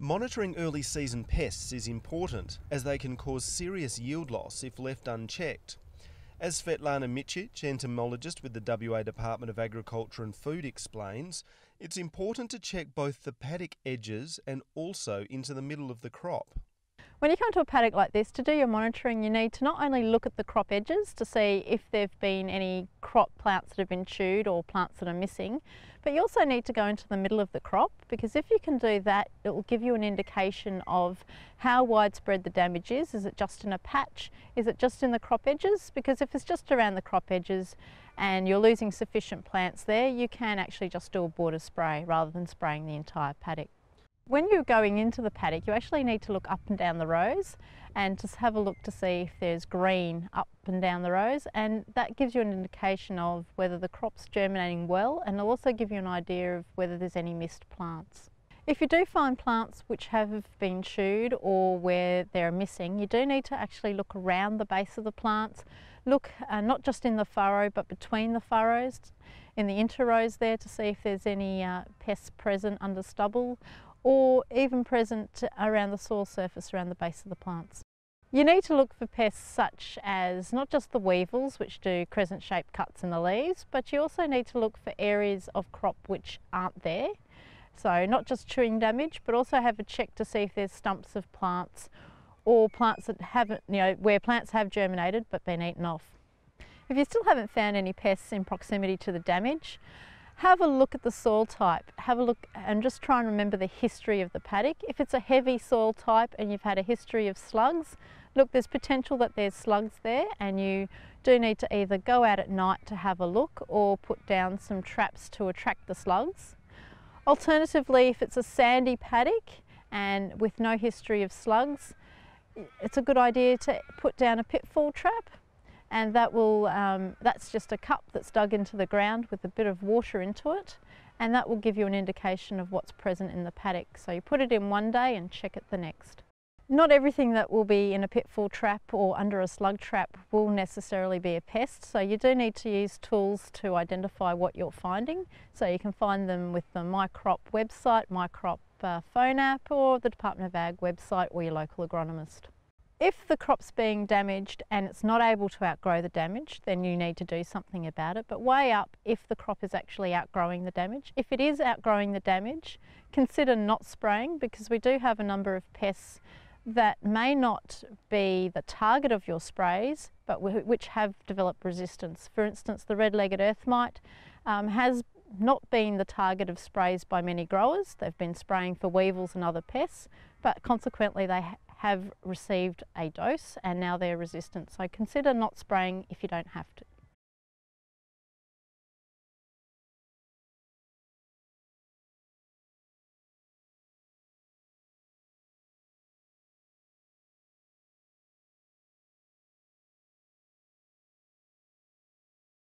Monitoring early season pests is important as they can cause serious yield loss if left unchecked. As Svetlana Micic, entomologist with the WA Department of Agriculture and Food, explains, it's important to check both the paddock edges and also into the middle of the crop. When you come to a paddock like this, to do your monitoring, you need to not only look at the crop edges to see if there have been any crop plants that have been chewed or plants that are missing, but you also need to go into the middle of the crop, because if you can do that, it will give you an indication of how widespread the damage is. Is it just in a patch? Is it just in the crop edges? Because if it's just around the crop edges and you're losing sufficient plants there, you can actually just do a border spray rather than spraying the entire paddock. When you're going into the paddock, you actually need to look up and down the rows and just have a look to see if there's green up and down the rows, and that gives you an indication of whether the crop's germinating well, and it'll also give you an idea of whether there's any missed plants. If you do find plants which have been chewed or where they're missing, you do need to actually look around the base of the plants. Look not just in the furrow but between the furrows, in the interrows there, to see if there's any pests present under stubble, or even present around the soil surface around the base of the plants. You need to look for pests such as not just the weevils, which do crescent-shaped cuts in the leaves, but you also need to look for areas of crop which aren't there. So not just chewing damage, but also have a check to see if there's stumps of plants or plants that haven't, where plants have germinated but been eaten off. If you still haven't found any pests in proximity to the damage, have a look at the soil type. Have a look and just try and remember the history of the paddock. If it's a heavy soil type and you've had a history of slugs, look, there's potential that there's slugs there, and you do need to either go out at night to have a look or put down some traps to attract the slugs. Alternatively, if it's a sandy paddock and with no history of slugs, it's a good idea to put down a pitfall trap. And that will, that's just a cup that's dug into the ground with a bit of water into it, and that will give you an indication of what's present in the paddock. So you put it in one day and check it the next. Not everything that will be in a pitfall trap or under a slug trap will necessarily be a pest, so you do need to use tools to identify what you're finding. So you can find them with the MyCrop website, MyCrop phone app, or the Department of Ag website, or your local agronomist. If the crop's being damaged and it's not able to outgrow the damage, then you need to do something about it. But weigh up if the crop is actually outgrowing the damage. If it is outgrowing the damage, consider not spraying, because we do have a number of pests that may not be the target of your sprays, but which have developed resistance. For instance, the red-legged earth mite has not been the target of sprays by many growers. They've been spraying for weevils and other pests, but consequently they have received a dose and now they're resistant. So consider not spraying if you don't have to.